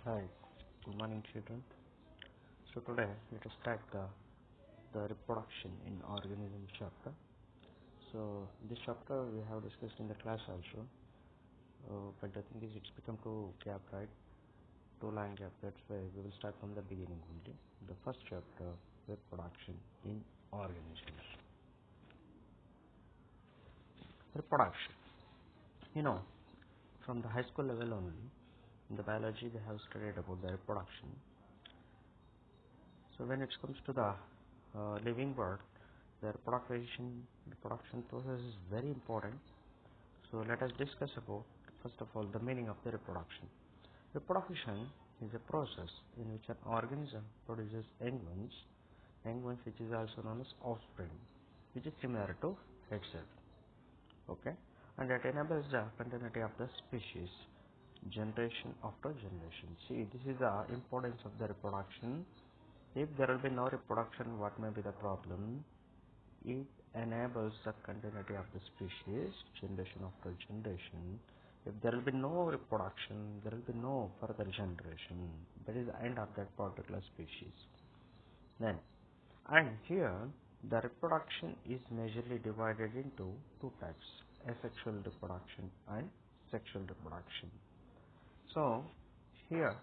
Hi, good morning, children. So today let us start the reproduction in organism chapter. So this chapter we have discussed in the class also, but the thing is it's become too gap, right? Too long gap. That's why we will start from the beginning only. The first chapter, reproduction in organisms. Reproduction. You know, from the high school level only, in the biology they have studied about the reproduction. So when it comes to the living bird, the reproduction process is very important. So let us discuss about, first of all, the meaning of the reproduction. Reproduction is a process in which an organism produces young ones which is also known as offspring, which is similar to itself. Okay, and that enables the continuity of the species, generation after generation. See, this is the importance of the reproduction. If there will be no reproduction, what may be the problem? It enables the continuity of the species, generation after generation. If there will be no reproduction, there will be no further generation. That is the end of that particular species. Then, and here, the reproduction is majorly divided into two types: asexual reproduction and sexual reproduction. So, here,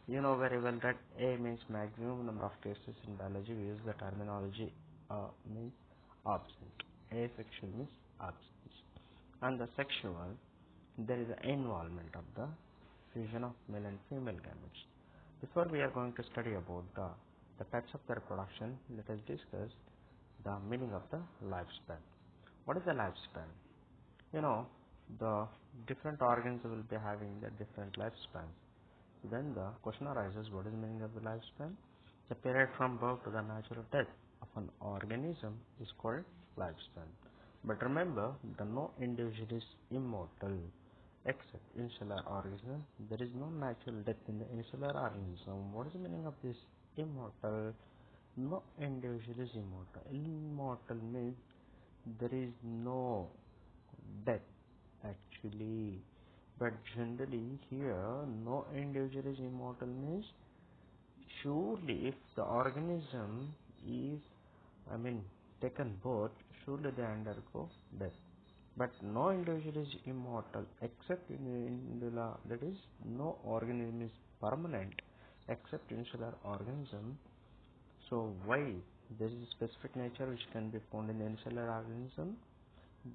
you know very well that A means maximum number of cases. In biology we use the terminology means absence. Asexual means absence. And the sexual, there is an involvement of the fusion of male and female gametes. Before we are going to study about the types of the reproduction, let us discuss the meaning of the lifespan. What is the lifespan? You know, the different organs will be having the different lifespans. Then the question arises, what is the meaning of the lifespan? The period from birth to the natural death of an organism is called lifespan. But remember, no individual is immortal except unicellular organism. There is no natural death in the unicellular organism. What is the meaning of this immortal? No individual is immortal. Immortal means there is no death actually. But generally here, no individual is immortal means surely if the organism is, taken birth, surely they undergo death. But no individual is immortal except in the law, that is, no organism is permanent except unicellular organism. So why? There is a specific nature which can be found in the unicellular organism.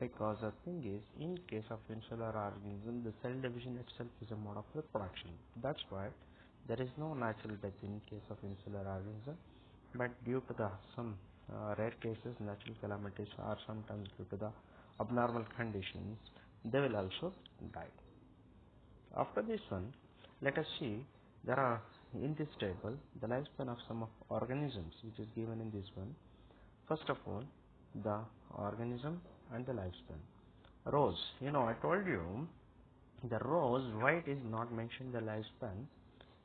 Because the thing is, in case of unicellular organism, the cell division itself is a mode of reproduction. That's why there is no natural death in case of unicellular organism. But due to some rare cases, natural calamities, or sometimes due to the abnormal conditions, they will also die. After this one, let us see, there are in this table the lifespan of some of organisms which is given in this one. First of all, the organism and the lifespan. Rose, I told you the rose, why it is not mentioned the lifespan.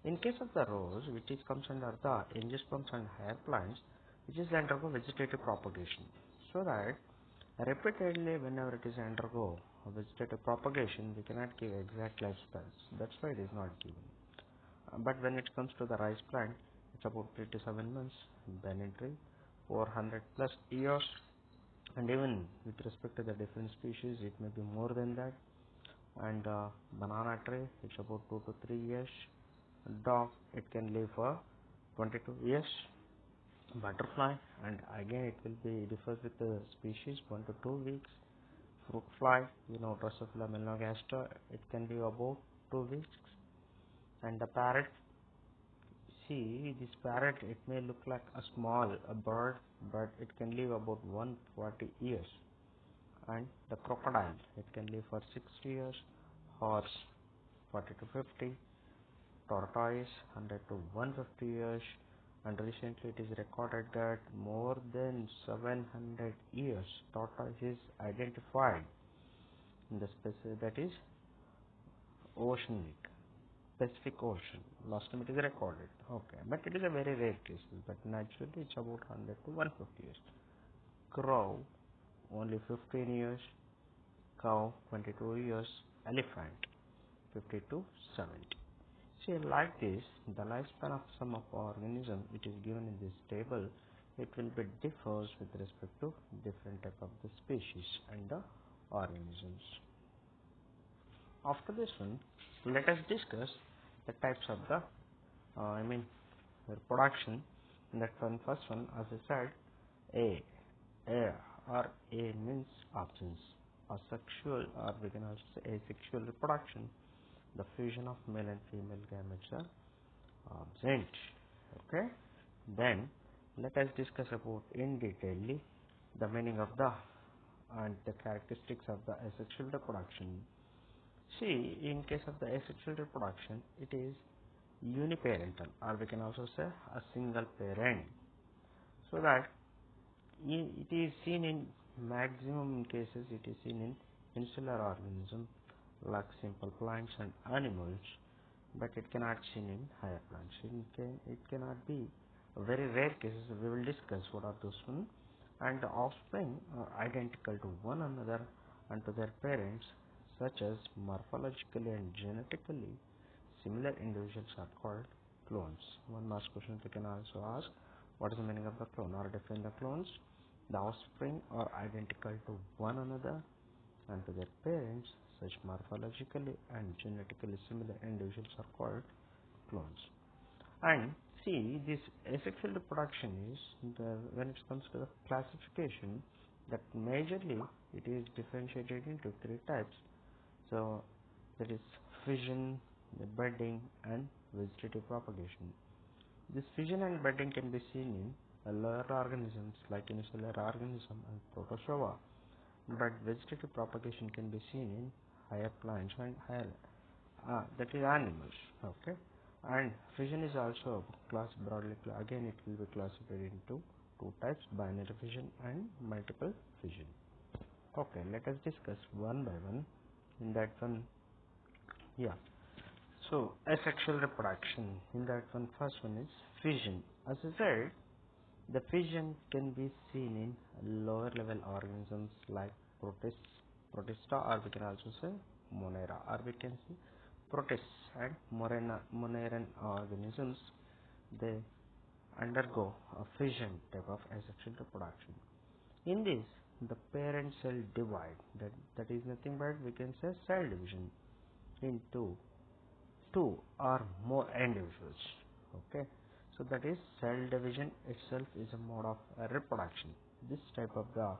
In case of the rose, which is comes under the angiosperms and higher plants, which is undergo vegetative propagation. So that repeatedly whenever it is undergo vegetative propagation, we cannot give exact lifespans. That's why it is not given. But when it comes to the rice plant, it's about 3 to 7 months. Banyan tree, 400 plus years. And even with respect to the different species, it may be more than that. And banana tree, it's about 2 to 3 years. Dog, it can live for 22 years. Butterfly, and again it will be differs with the species, 1 to 2 weeks. Fruit fly, Drosophila melanogaster, it can live about 2 weeks. And the parrot, see, this parrot, it may look like a bird, but it can live about 140 years. And the crocodile, it can live for 60 years. Horse, 40 to 50. Tortoise, 100 to 150 years. And recently it is recorded that more than 700 years tortoise is identified in the species, that is oceanic. Pacific Ocean. Last time it is recorded. Okay, but it is a very rare case. But naturally, it's about 100 to 150 years. Crow, only 15 years. Cow, 22 years. Elephant, 50 to 70. See, like this, the lifespan of some of organism, it is given in this table. It will be differs with respect to different type of the species and the organisms. After this one, let us discuss the types of the, reproduction. In that one, first one, as I said, A or A means absence. Asexual, or we can also say asexual reproduction. The fusion of male and female gametes are absent. Okay. Then let us discuss about in detail the meaning of the and the characteristics of the asexual reproduction. See, in case of the asexual reproduction, it is uniparental, or we can also say a single parent. So that it is seen in maximum cases, it is seen in insular organisms like simple plants and animals, but it cannot seen in higher plants. It cannot be very rare cases. We will discuss what are those one. And the offspring are identical to one another and to their parents, such as morphologically and genetically similar individuals are called clones. One last question we can also ask: what is the meaning of the clone or define the clones? The offspring are identical to one another and to their parents, such morphologically and genetically similar individuals are called clones. And see, this asexual reproduction is when it comes to the classification, that majorly it is differentiated into three types. So that is fission, budding, and vegetative propagation. This fission and budding can be seen in lower organisms like unicellular organism and protozoa, but vegetative propagation can be seen in higher plants and higher that is animals. Okay, and fission is also class broadly. Again, it will be classified into two types: binary fission and multiple fission. Okay, let us discuss one by one. In that one, yeah. So asexual reproduction. In that one, first one is fission. As I said, the fission can be seen in lower level organisms like protista, or we can also say monera, or we can see protists and moneran organisms. They undergo a fission type of asexual reproduction. In this, the parent cell divide. That is nothing but we can say cell division into two or more individuals. Okay, so that is cell division itself is a mode of reproduction. This type of the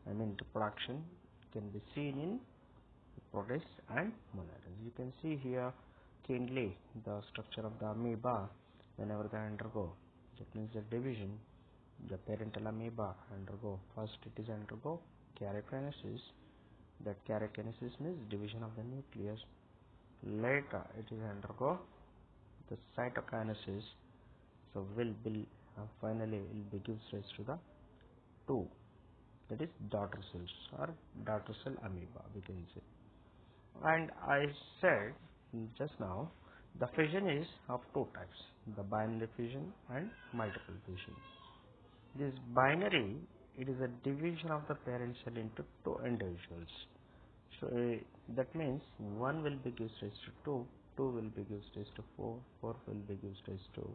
reproduction can be seen in protists and moneras. You can see here keenly the structure of the amoeba whenever they undergo. That means the division, the parental amoeba undergo. First it is undergo karyokinesis. That karyokinesis means division of the nucleus. Later it is undergo the cytokinesis. So finally will be gives rise to the two, that is daughter cells or daughter cell amoeba we can say. And I said just now the fission is of two types: the binary fission and multiple fission. This binary, it is a division of the parent cell into two individuals. So that means one will be gives rise to two, two will be gives rise to four, four will be gives rise to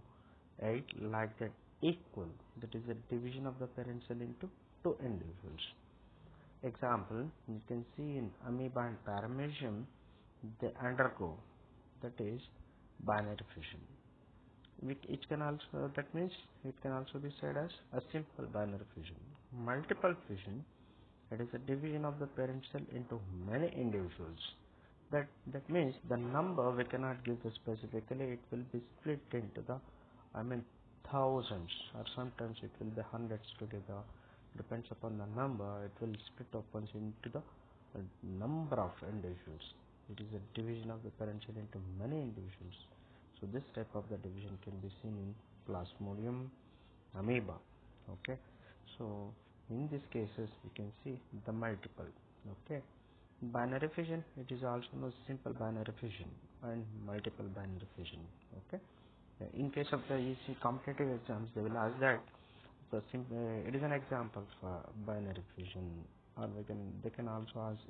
8, like that equal. That is a division of the parent cell into two individuals. Example, you can see in amoeba and paramecium, they undergo, that is binary fission. It can also, that means it can also be said as a simple binary fission. Multiple fission, it is a division of the parent cell into many individuals. That means the number we cannot give specifically. It will be split into the thousands, or sometimes it will be hundreds together. Depends upon the number. It will split open into the number of individuals. It is a division of the parent cell into many individuals. So this type of the division can be seen in Plasmodium amoeba. Okay. So in these cases we can see the multiple. Okay. Binary fission, it is also known as simple binary fission and multiple binary fission. Okay. In case of the EC competitive exams, they will ask that it is an example for binary fission, or they can also ask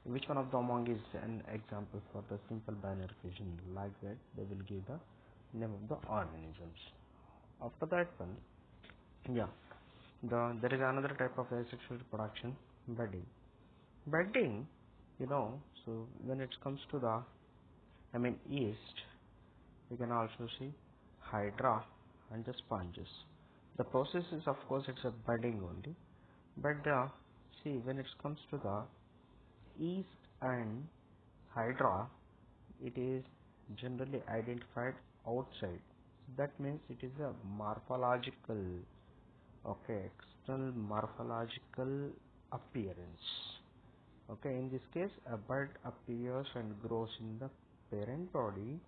which one of the among is an example for the simple binary fission. Like that, they will give the name of the organisms. After that one, yeah, there is another type of asexual reproduction, budding. Budding, so when it comes to the, yeast, we can also see hydra and the sponges. The process is, of course, it's a budding only, but see, when it comes to the yeast and hydra, it is generally identified outside. That means it is a morphological, external morphological appearance. In this case, a bud appears and grows in the parent body.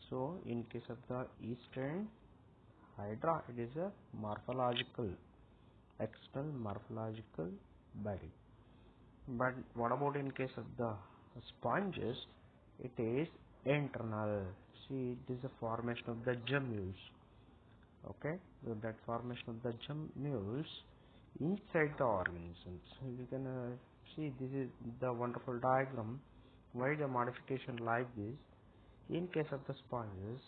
So, in case of the yeast and hydra, it is a morphological, external morphological body. But what about in case of the sponges? It is internal. See, it is a formation of the gemmules. So that formation of the gemmules inside the organisms. So you can see, this is the wonderful diagram. Why the modification like this? In case of the sponges,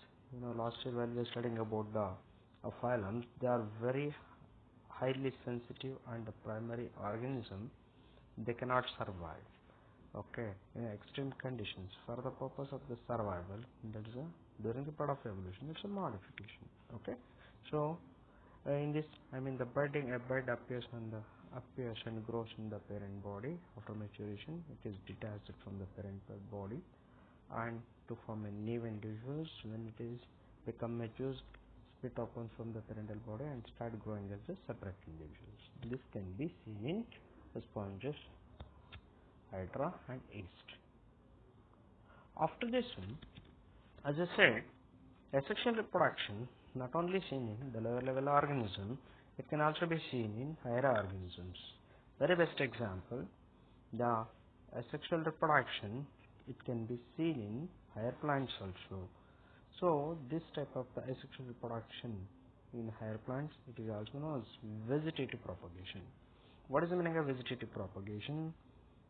last year when we were studying about the phylums, they are very highly sensitive and the primary organism. They cannot survive. In extreme conditions. For the purpose of the survival, that is during the part of evolution, it's a modification. So in this, the budding, a bud appears and grows in the parent body. After maturation, it is detached from the parent body and to form a new individuals. When it is become mature, split open from the parental body and start growing as a separate individuals. This can be seen in the sponges, hydra and yeast. After this one, as I said, asexual reproduction not only seen in the lower level organism, it can also be seen in higher organisms. Very best example, the asexual reproduction, it can be seen in higher plants also. So this type of the asexual reproduction in higher plants, it is also known as vegetative propagation. What is the meaning of vegetative propagation?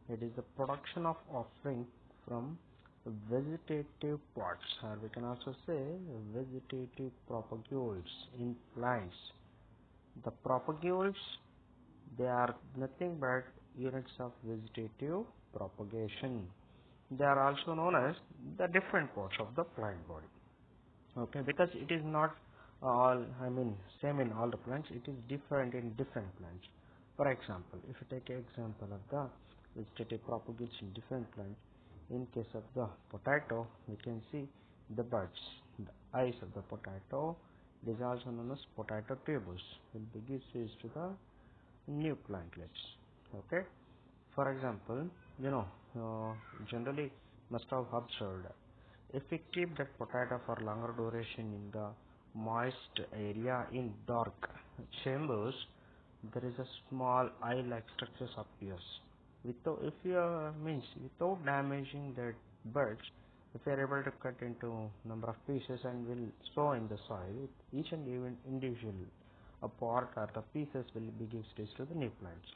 It is the production of offspring from vegetative parts, or we can also say vegetative propagules in plants. The propagules, they are nothing but units of vegetative propagation. They are also known as the different parts of the plant body. Because it is not all, same in all the plants, it is different in different plants. For example, if you take an example of the vegetative propagation in different plants, in case of the potato, we can see the buds, the eyes of the potato. It is also known as potato tuberous, will be gives rise to the new plantlets. For example, generally must have observed, if we keep that potato for longer duration in the moist area in dark chambers, there is a small eye-like structures appears. Without damaging that buds, if we are able to cut into number of pieces and will sow in the soil, each and even individual a part or the pieces will be gives rise to the new plants.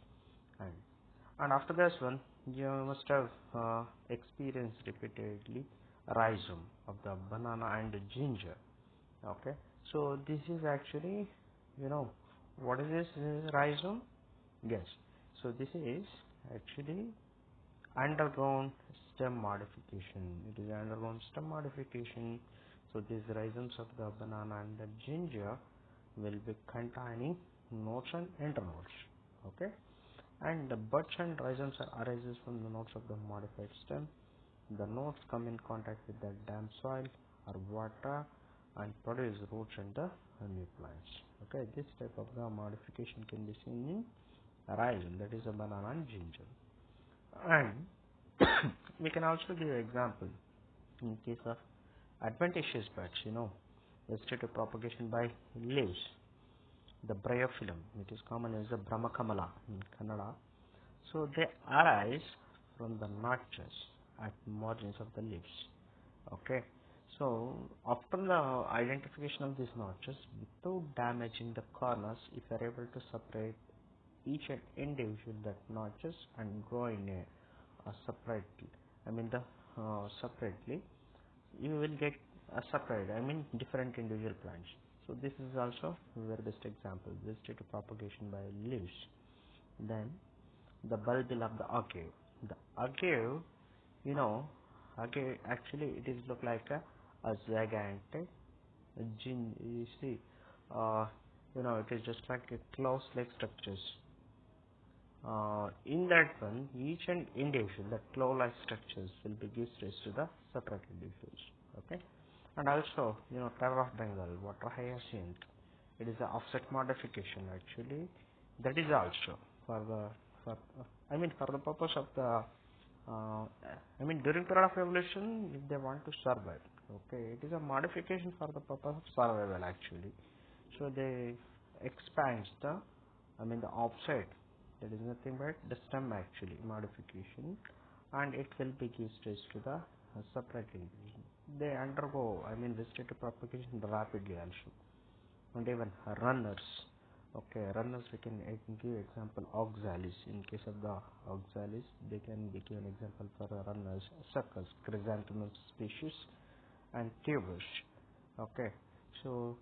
And after this one, you must have experienced repeatedly rhizome of the banana and the ginger. So this is actually, what is this rhizome? Yes. So this is actually undergone stem modification. It is undergone stem modification. So these rhizomes of the banana and the ginger will be containing nodes and internodes. And the buds and rhizomes are arises from the nodes of the modified stem. The nodes come in contact with the damp soil or water and produce roots and the new plants. This type of the modification can be seen in rhizome, that is a banana and ginger. And we can also give an example in case of adventitious buds, vegetative propagation by leaves. The bryophyllum, it is common as the Brahmakamala in Kannada. So they arise from the notches at margins of the leaves. So after the identification of these notches, without damaging the corners, if you are able to separate each and individual that notches and grow in a separately. I mean the separately you will get a separate, I mean different individual plants. So this is also very best example, vegetative propagation by leaves. Then the bulbil of the agave. The agave, you know, agave actually it is look like a gigantic you see, uh, it is just like a close-like structures. In that one, each and individual, the claw-like structures will be gives rise to the separate individuals. Okay, and also, Terror of Bengal, water hyacinth, it is an offset modification actually. That is also for the for the purpose of the during period of evolution, if they want to survive, okay, it is a modification for the purpose of survival actually. So they expand the offset, that is nothing but the stem actually modification, and it will be gives rise to the separate individual. They undergo vegetative propagation rapidly also, and even runners. Okay, runners we can give example oxalis. In case of the oxalis, they can be given example for runners, suckers, chrysanthemum species, and tubers. Okay, so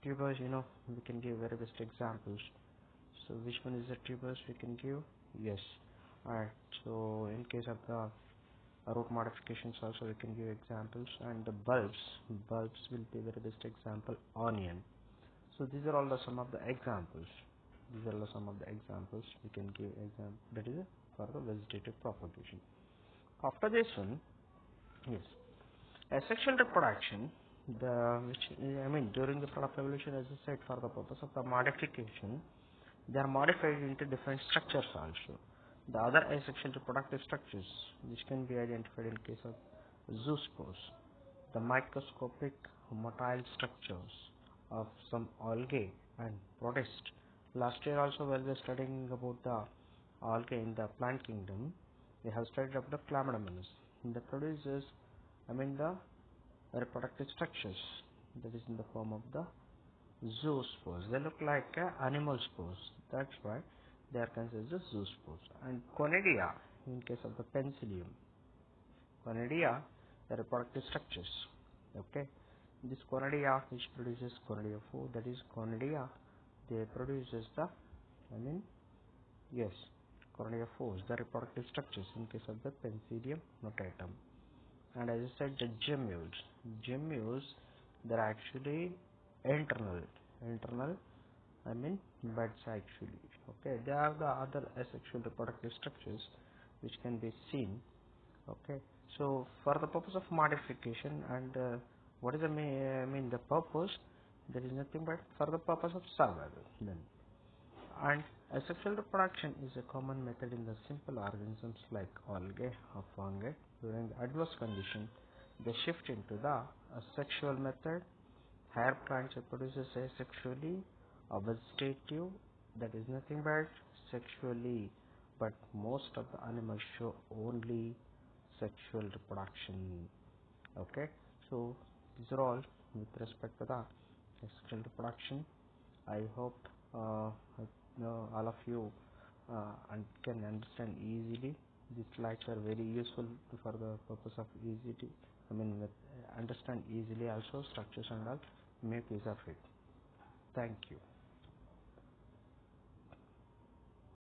tubers, we can give very best examples. So which one is the tubers we can give? Yes. Alright, so in case of the root modifications also we can give examples, and the bulbs will be very best example, onion. So these are all the some of the examples. These are some of the examples we can give example, that is for the vegetative propagation. After this one, yes, asexual reproduction, during the product evolution, as I said, for the purpose of the modification, they are modified into different structures also. The other asexual reproductive structures which can be identified in case of zoospores, the microscopic motile structures of some algae and protists. Last year also when we were studying about the algae in the plant kingdom, we have studied about the chlamydomonas. The produces, the reproductive structures, that is in the form of the zoospores. They look like animal spores. That's why they are considered as zoospores. And conidia, in case of the penicillium, conidia, the reproductive structures. Okay, this conidia which produces conidia 4, that is conidia, they produces the, yes, conidia 4, the reproductive structures in case of the Penicillium notatum. And as I said, the gemmules, they're actually internal buds actually. Okay, they are the other asexual reproductive structures which can be seen. Okay, so for the purpose of modification, and what is the purpose? There is nothing but for the purpose of survival then. And asexual reproduction is a common method in the simple organisms like algae or fungi. During the adverse condition, they shift into the asexual method. Higher plants reproduces asexually, or vegetative, that is nothing but sexually, but most of the animals show only sexual reproduction. Okay, so these are all with respect to the asexual reproduction. I hope all of you can understand easily. These slides are very useful for the purpose of understand easily also structures and all. Make use of it. Thank you.